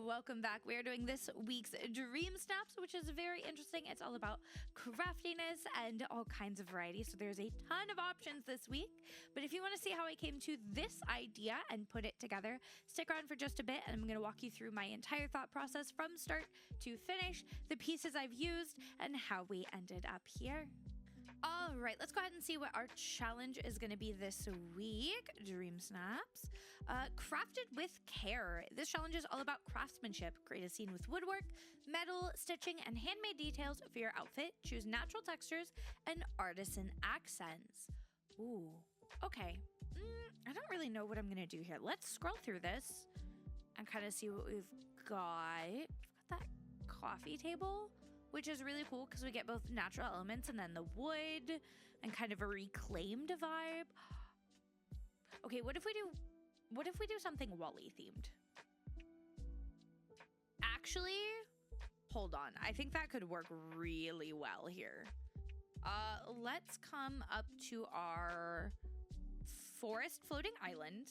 welcome back. We are doing this week's Dreamsnaps, which is very interesting. It's all about craftiness and all kinds of variety. So there's a ton of options this week. But if you want to see how I came to this idea and put it together, stick around for just a bit and I'm going to walk you through my entire thought process from start to finish, the pieces I've used, and how we ended up here. All right, let's go ahead and see what our challenge is going to be this week. Dreamsnaps. Crafted with care. This challenge is all about craftsmanship. Create a scene with woodwork, metal, stitching, and handmade details for your outfit. Choose natural textures and artisan accents. Ooh, okay. I don't really know what I'm going to do here. Let's scroll through this and kind of see what we've got. We've got that coffee table, which is really cool because we get both natural elements and then the wood and kind of a reclaimed vibe. Okay, what if we do something Wall-E themed? Actually, hold on. I think that could work really well here. Let's come up to our forest floating island,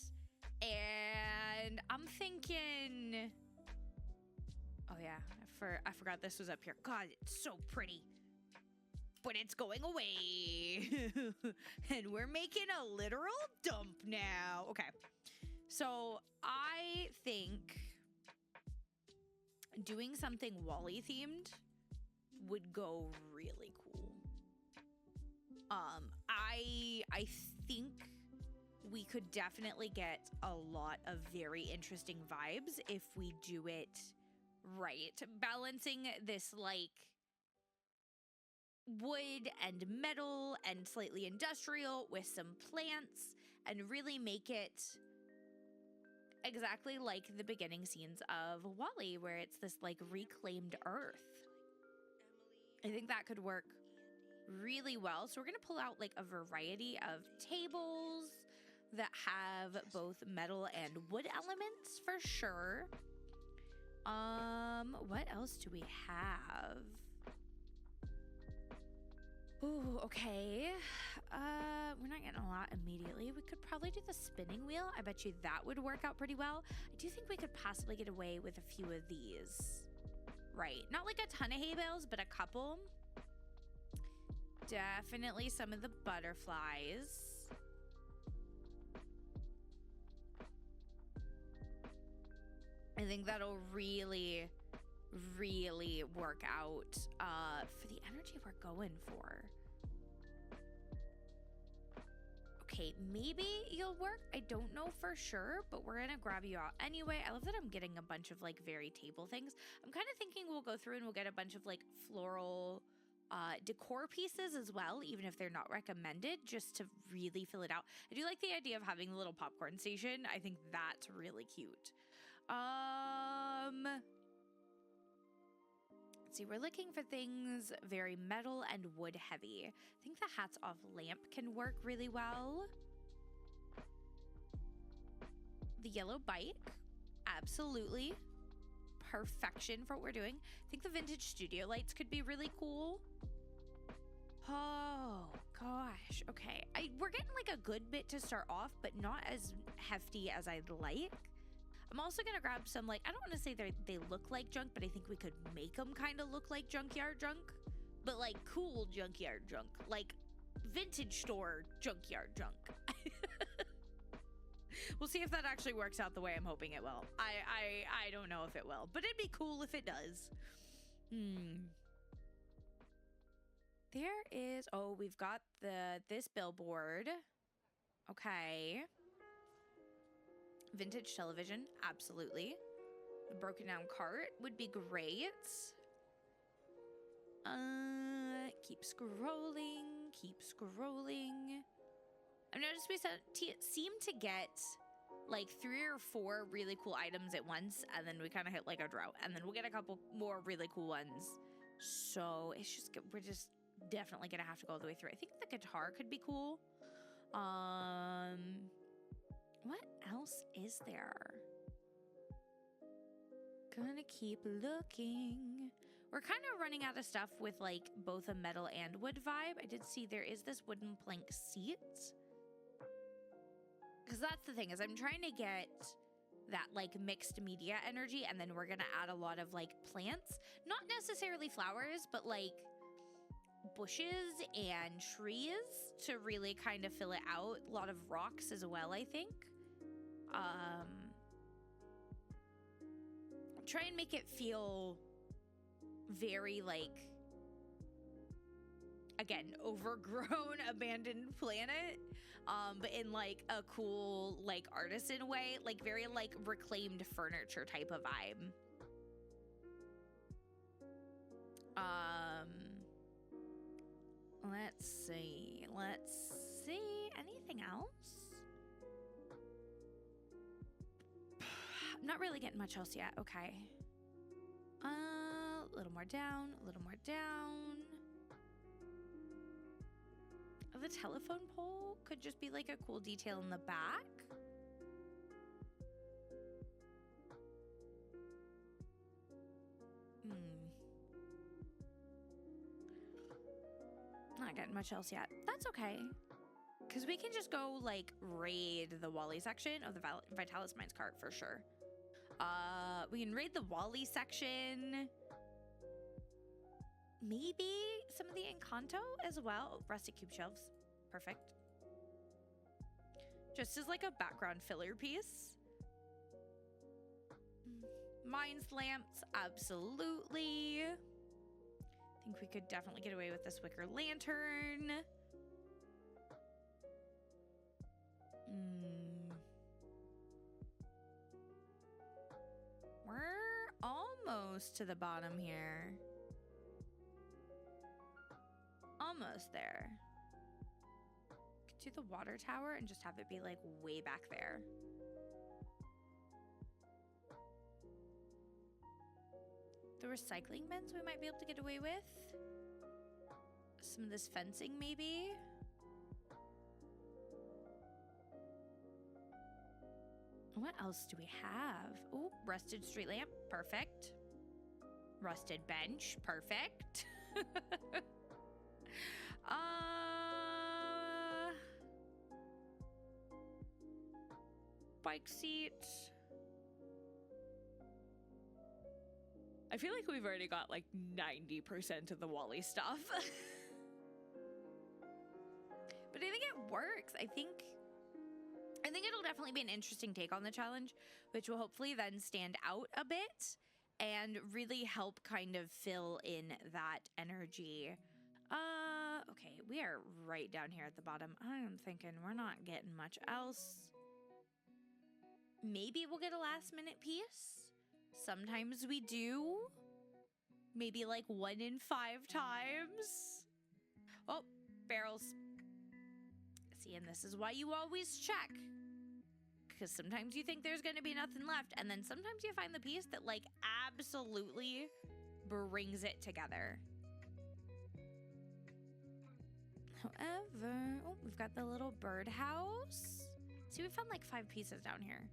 and I'm thinking, oh yeah, I forgot this was up here. God, it's so pretty. But it's going away. And we're making a literal dump now. Okay. So I think doing something Wall-E themed would go really cool. I think we could definitely get a lot of very interesting vibes if we do it right. Balancing this like wood and metal and slightly industrial with some plants and really make it exactly like the beginning scenes of Wall-E, where it's this like reclaimed earth. I think that could work really well. So we're going to pull out like a variety of tables that have both metal and wood elements for sure. What else do we have? Ooh, okay. We're not getting a lot immediately. We could probably do the spinning wheel. I bet you that would work out pretty well. I do think we could possibly get away with a few of these. Right. Not like a ton of hay bales, but a couple. Definitely some of the butterflies. I think that'll really, really work out for the energy we're going for. Okay, maybe you'll work. I don't know for sure, but we're gonna grab you out anyway. I love that I'm getting a bunch of like very table things. I'm kind of thinking we'll go through and we'll get a bunch of like floral decor pieces as well, even if they're not recommended, just to really fill it out. I do like the idea of having a little popcorn station. I think that's really cute. Let's see, we're looking for things very metal and wood heavy. I think the hats off lamp can work really well. The yellow bike, absolutely. Perfection for what we're doing. I think the vintage studio lights could be really cool. Oh gosh, okay. We're getting like a good bit to start off, but not as hefty as I'd like. I'm also gonna grab some, like, I don't want to say they look like junk, but I think we could make them kind of look like junkyard junk, but like cool junkyard junk, like vintage store junkyard junk. We'll see if that actually works out the way I'm hoping it will. I don't know if it will, but it'd be cool if it does. There is, oh, we've got this billboard. Okay. Vintage television, absolutely. A broken down cart would be great. Keep scrolling, keep scrolling. I've noticed we seem to get like 3 or 4 really cool items at once, and then we kind of hit like a drought, and then we'll get a couple more really cool ones. So it's just, we're just definitely gonna have to go all the way through. I think the guitar could be cool. What else is there? Gonna keep looking. We're kind of running out of stuff with like both a metal and wood vibe. I did see there is this wooden plank seat. Because that's the thing, is I'm trying to get that like mixed media energy, and then we're gonna add a lot of like plants, not necessarily flowers, but like bushes and trees to really kind of fill it out. A lot of rocks as well, I think. Try and make it feel very like, again, overgrown, abandoned planet, but in like a cool, like artisan way, like very like reclaimed furniture type of vibe. Let's see, anything else? I'm not really getting much else yet. Okay. A little more down, a little more down. The telephone pole could just be like a cool detail in the back. Not getting much else yet. That's okay. Because we can just go like raid the Wally section of the Vitalis Mines cart for sure. We can raid the Wally section. Maybe some of the Encanto as well. Rustic cube shelves. Perfect. Just as like a background filler piece. Mines lamps, absolutely. I think we could definitely get away with this wicker lantern. We're almost to the bottom here. Almost there. Could do the water tower and just have it be like way back there. The recycling bins we might be able to get away with. Some of this fencing maybe. What else do we have? Oh, rusted street lamp. Perfect. Rusted bench. Perfect. Bike seat. I feel like we've already got like 90% of the Wally stuff. But I think it works. I think it'll definitely be an interesting take on the challenge, which will hopefully then stand out a bit and really help kind of fill in that energy. Okay, we are right down here at the bottom. I'm thinking we're not getting much else. Maybe we'll get a last minute piece. Sometimes we do. Maybe like 1 in 5 times. Oh, barrels. See, and this is why you always check. Because sometimes you think there's going to be nothing left, and then sometimes you find the piece that like absolutely brings it together. However, oh, we've got the little birdhouse. See, we found like 5 pieces down here.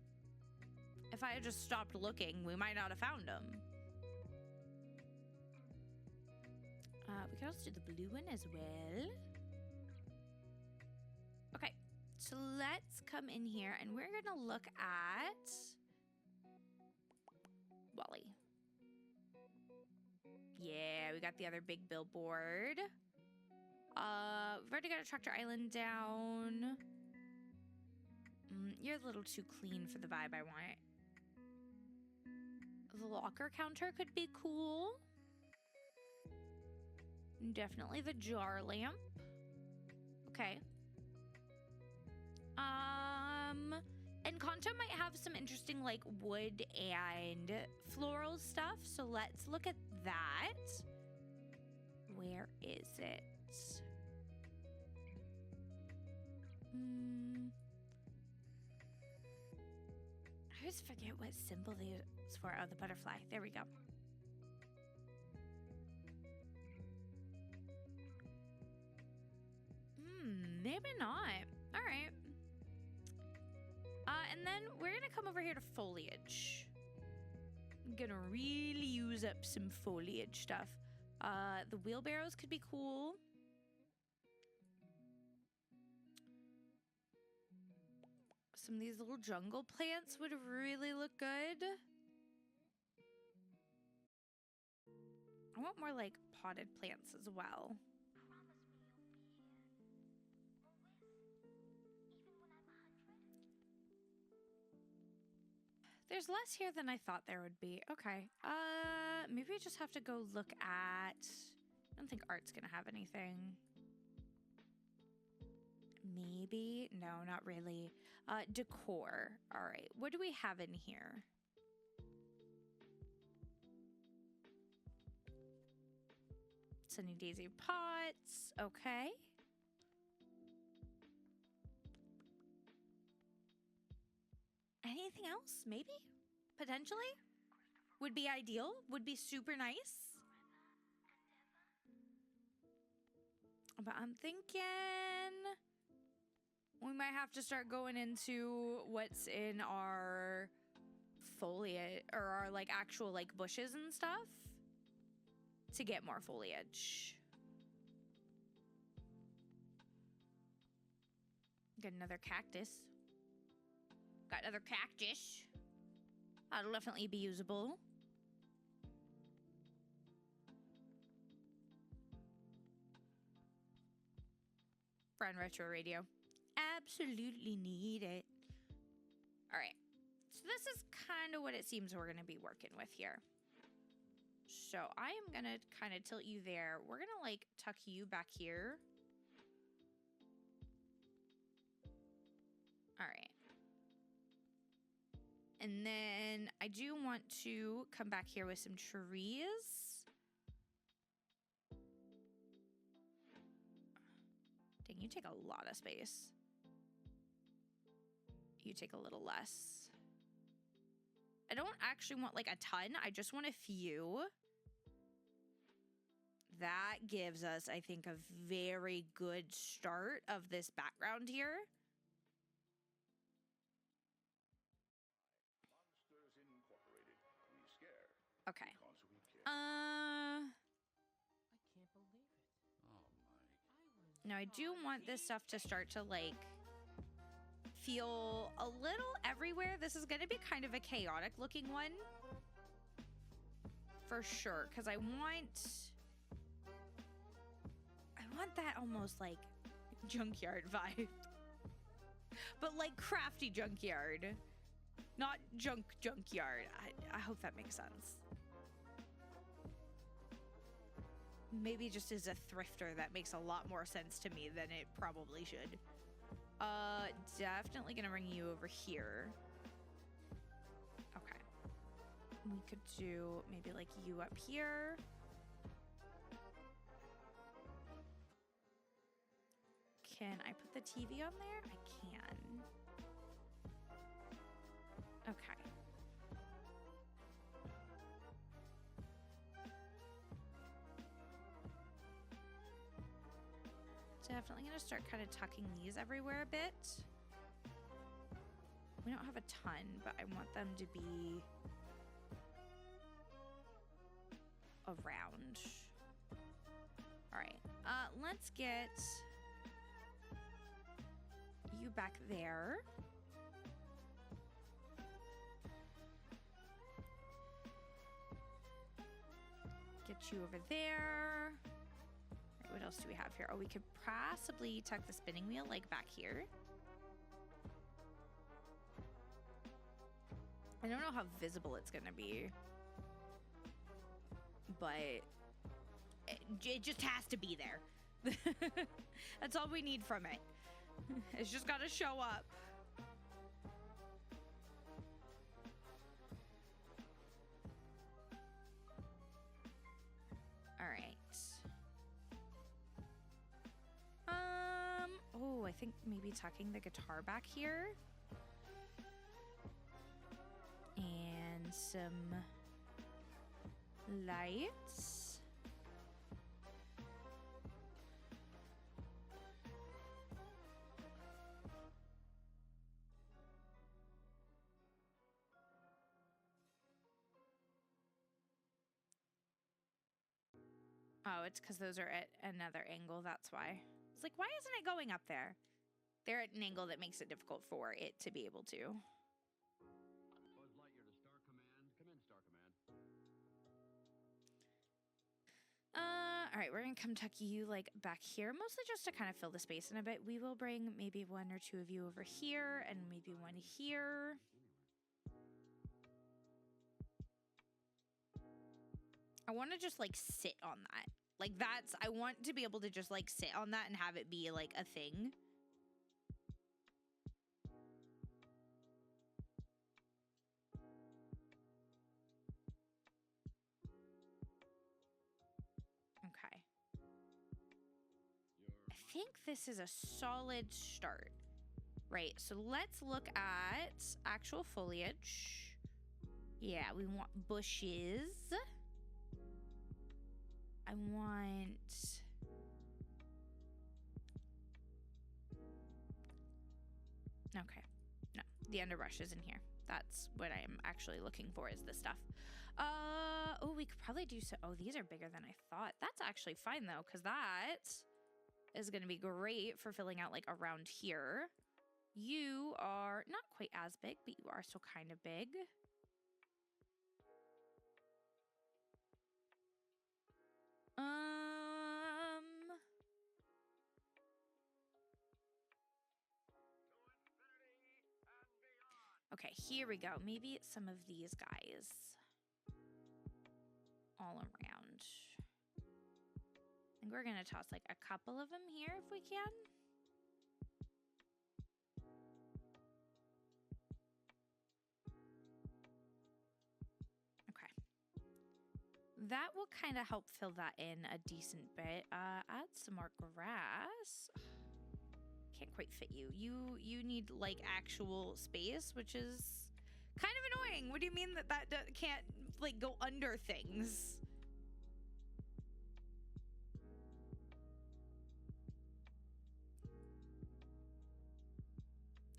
If I had just stopped looking, we might not have found them. We could also do the blue one as well. Okay, so let's come in here and we're gonna look at Wally. Yeah, we got the other big billboard. We've already got a tractor island down. You're a little too clean for the vibe I want. The locker counter could be cool. Definitely the jar lamp. Okay. Encanto might have some interesting like wood and floral stuff, so let's look at that. Where is it? I always forget what symbol they use for. Oh, the butterfly. There we go. Maybe not. All right. And then we're going to come over here to foliage. I'm going to really use up some foliage stuff. The wheelbarrows could be cool. Some of these little jungle plants would really look good. want more like potted plants as well. There's less here than I thought there would be. Okay. Maybe we just have to go look at... I don't think art's gonna have anything. Maybe? No, not really. Decor. All right. What do we have in here? Sunny Daisy pots. Okay. Anything else? Maybe? Potentially? Would be ideal? Would be super nice? But I'm thinking we might have to start going into what's in our foliage or our like actual like bushes and stuff to get more foliage. Got another cactus. Got another cactus. That'll definitely be usable. Friend retro radio. Absolutely need it. All right. So this is kind of what it seems we're going to be working with here. So I am going to kind of tilt you there. We're going to like tuck you back here. All right. And then I do want to come back here with some trees. Dang, you take a lot of space. You take a little less. I don't actually want like a ton. I just want a few. That gives us, I think, a very good start of this background here. Okay. I can't believe it. Oh my. Now I do want this stuff to start to like feel a little everywhere. This is going to be kind of a chaotic looking one. For sure, because I want that almost like junkyard vibe. But like crafty junkyard. Not junkyard. I hope that makes sense. Maybe just as a thrifter, that makes a lot more sense to me than it probably should. Definitely gonna bring you over here. Okay. We could do maybe like you up here. Can I put the TV on there? I can. Okay. Definitely gonna start kind of tucking these everywhere a bit. We don't have a ton, but I want them to be around. All right, let's get you back there. Get you over there. Right, what else do we have here? Oh, we could possibly tuck the spinning wheel like back here. I don't know how visible it's gonna be, but it just has to be there. That's all we need from it. It's just gotta show up. All right. Oh, I think maybe tucking the guitar back here. And some lights. Oh, it's because those are at another angle. That's why. It's like, why isn't it going up there? They're at an angle that makes it difficult for it to be able to. All right, we're gonna come tuck you like back here, mostly just to kind of fill the space in a bit. We will bring maybe 1 or 2 of you over here and maybe 1 here. I want to just like sit on that. Like I want to be able to just like sit on that and have it be like a thing. Okay. I think this is a solid start. Right, so let's look at actual foliage. Yeah, we want bushes. I want... Okay, no, the underbrush is in here. That's what I'm actually looking for is this stuff. Oh, we could probably do so. Oh, these are bigger than I thought. That's actually fine though, because that is going to be great for filling out like around here. You are not quite as big, but you are still kind of big. Okay, here we go. Maybe some of these guys all around. I think we're gonna toss like a couple of them here if we can. That will kind of help fill that in a decent bit. Add some more grass. Can't quite fit you. You need like actual space, which is kind of annoying. What do you mean that can't like go under things?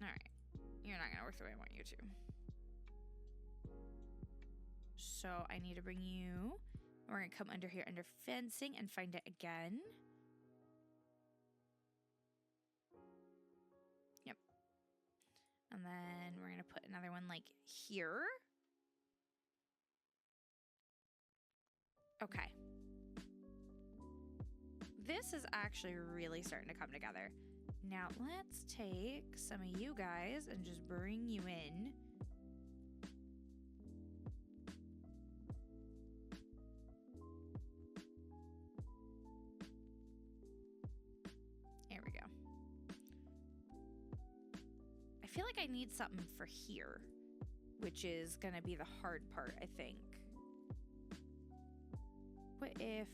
All right, you're not gonna work the way I want you to. So I need to bring you. We're gonna come under here under fencing and find it again. Yep. And then we're gonna put another one like here. Okay. This is actually really starting to come together. Now let's take some of you guys and just bring you in. I feel like I need something for here, which is gonna be the hard part, I think. What if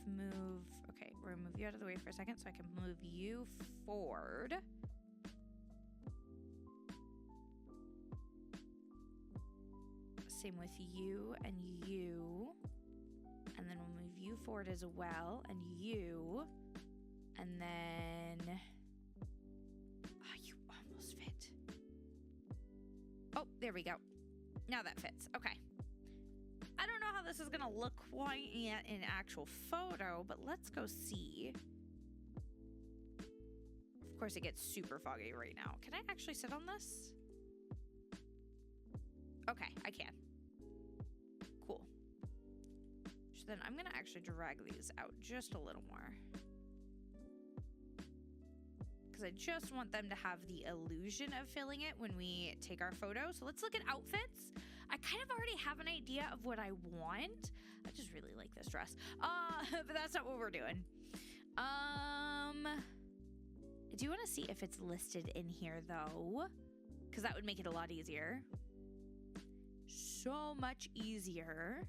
move, okay, we're gonna move you out of the way for a second so I can move you forward. Same with you and you. And then we'll move you forward as well, and you. And then... Oh, there we go. Now that fits. Okay. I don't know how this is going to look quite yet in actual photo, but let's go see. Of course, it gets super foggy right now. Can I actually sit on this? Okay, I can. Cool. So then I'm going to actually drag these out just a little more. I just want them to have the illusion of filling it when we take our photo. So let's look at outfits. I kind of already have an idea of what I want. I just really like this dress. But that's not what we're doing. I do want to see if it's listed in here though, because that would make it a lot easier. So much easier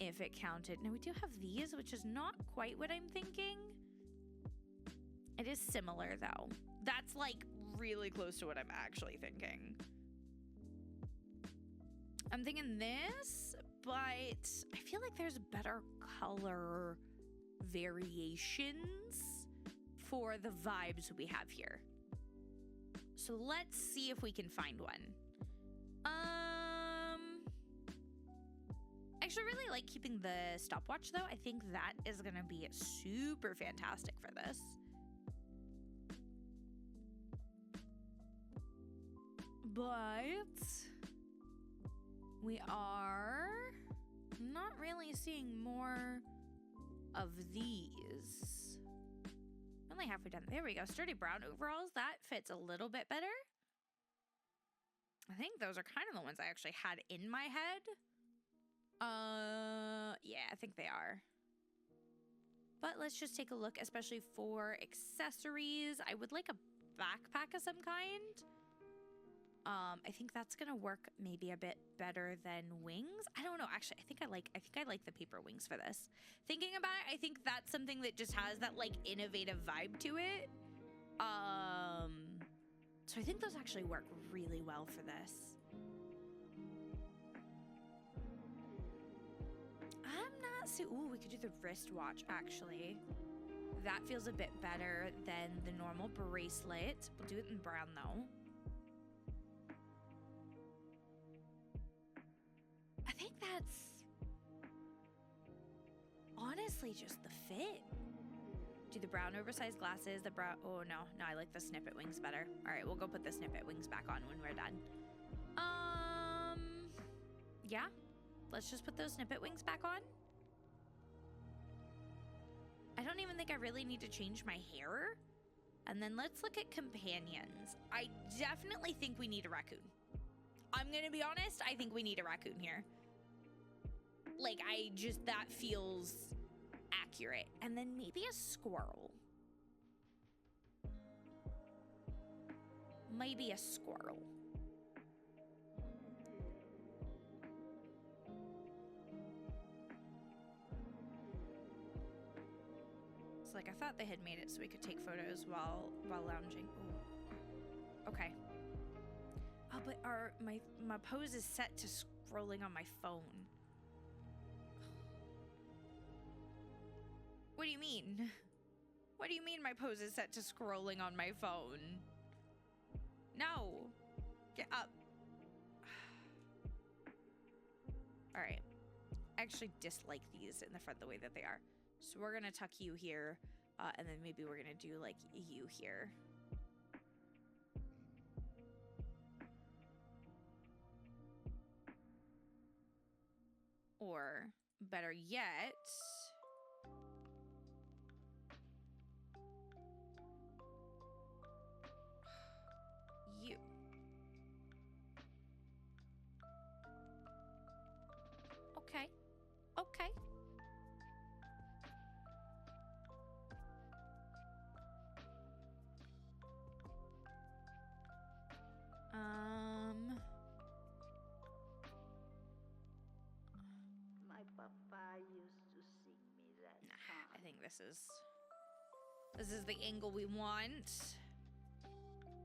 if it counted. Now we do have these, which is not quite what I'm thinking. It is similar though. That's like really close to what I'm actually thinking. I'm thinking this, but I feel like there's better color variations for the vibes we have here. So let's see if we can find one. I actually really like keeping the stopwatch though. I think that is gonna be super fantastic for this. But we are not really seeing more of these. Only halfway done. There we go. Sturdy brown overalls. That fits a little bit better. I think those are kind of the ones I actually had in my head. Yeah, I think they are. But let's just take a look, especially for accessories. I would like a backpack of some kind. I think that's gonna work maybe a bit better than wings. I don't know. Actually, I think I like the paper wings for this. Thinking about it, I think that's something that just has that like innovative vibe to it. So I think those actually work really well for this. I'm not so. Ooh, we could do the wristwatch actually. That feels a bit better than the normal bracelet. We'll do it in brown though. I think that's honestly just the fit. Do the brown oversized glasses, the brown, oh no, I like the snippet wings better. All right, we'll go put the snippet wings back on when we're done. Yeah, let's just put those snippet wings back on. I don't even think I really need to change my hair. And then let's look at companions. I definitely think we need a raccoon. I'm gonna be honest, I think we need a raccoon here. Like, that feels accurate. And then maybe a squirrel. Maybe a squirrel. It's like I thought they had made it so we could take photos while lounging. Ooh. Okay. Oh, but my pose is set to scrolling on my phone. What do you mean? What do you mean my pose is set to scrolling on my phone? No. Get up. All right. I actually dislike these in the front the way that they are. So we're gonna tuck you here, and then maybe we're gonna do like you here. Or better yet, you. Okay. Okay. My papa used to sing me that song. I think this is the angle we want.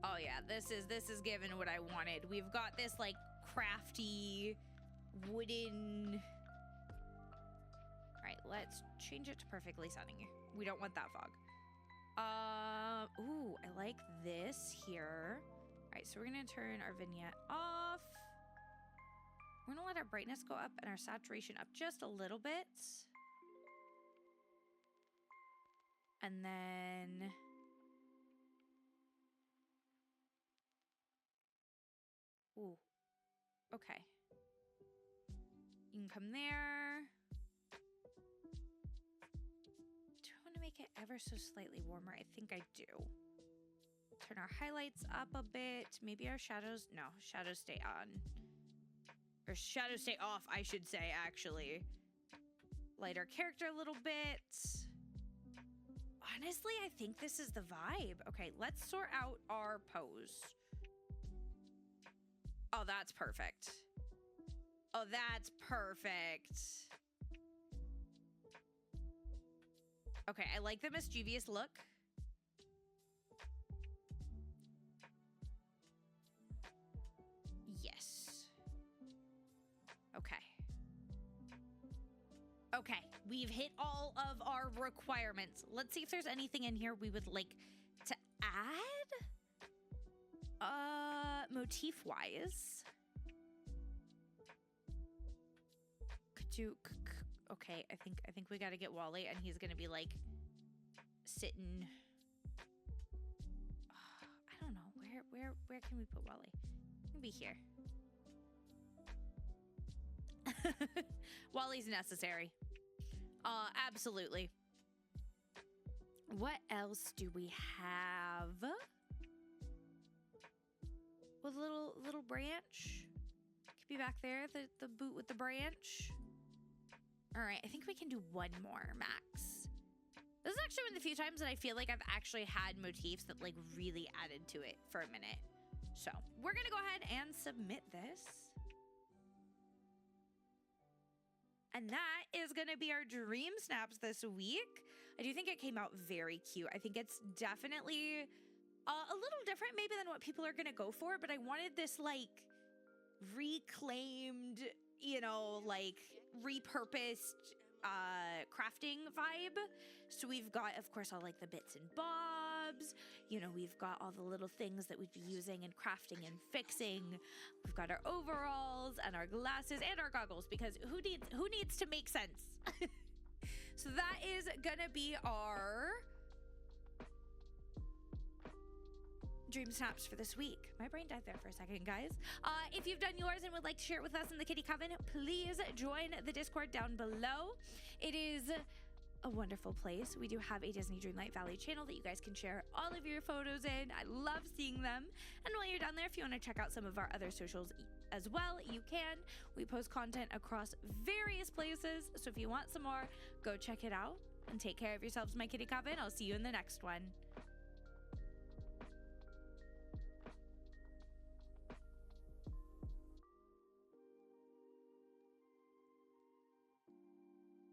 Oh yeah, this is given what I wanted. We've got this like crafty wooden. All right, let's change it to perfectly sunny. We don't want that fog. Ooh, I like this here. All right, so we're gonna turn our vignette off. We're gonna let our brightness go up and our saturation up just a little bit. And then ooh, okay. You can come there. Do I want to make it ever so slightly warmer? I think I do. Turn our highlights up a bit. Maybe our shadows, no, shadows stay on. Or shadows stay off, I should say, actually. Light our character a little bit. Honestly, I think this is the vibe. Okay, let's sort out our pose. Oh, that's perfect. Oh, that's perfect. Okay, I like the mischievous look. Yes. Okay. Okay, we've hit all of our requirements. Let's see if there's anything in here we would like to add. Motif-wise. Could you... Okay, I think we gotta get Wally, and he's gonna be like sitting. I don't know where can we put Wally? He can be here. Wally's necessary. Absolutely. What else do we have? With a little branch. Could be back there, the boot with the branch. All right, I think we can do one more, max. This is actually one of the few times that I feel like I've actually had motifs that like really added to it for a minute. So we're gonna go ahead and submit this. And that is gonna be our Dream Snaps this week. I do think it came out very cute. I think it's definitely a little different maybe than what people are gonna go for, but I wanted this like reclaimed, you know, like repurposed crafting vibe. So we've got, of course, all like the bits and bobs. You know, we've got all the little things that we'd be using and crafting and fixing. We've got our overalls and our glasses and our goggles because who needs to make sense? So that is gonna be our Dream Snaps for this week. My brain died there for a second, guys. If you've done yours and would like to share it with us in the Kitty Coven, please join the Discord down below. It is a wonderful place. We do have a Disney Dreamlight Valley channel that you guys can share all of your photos in. I love seeing them. And while you're down there, if you want to check out some of our other socials as well, you can. We post content across various places. So if you want some more, go check it out. And take care of yourselves, my Kitty Coven. I'll see you in the next one.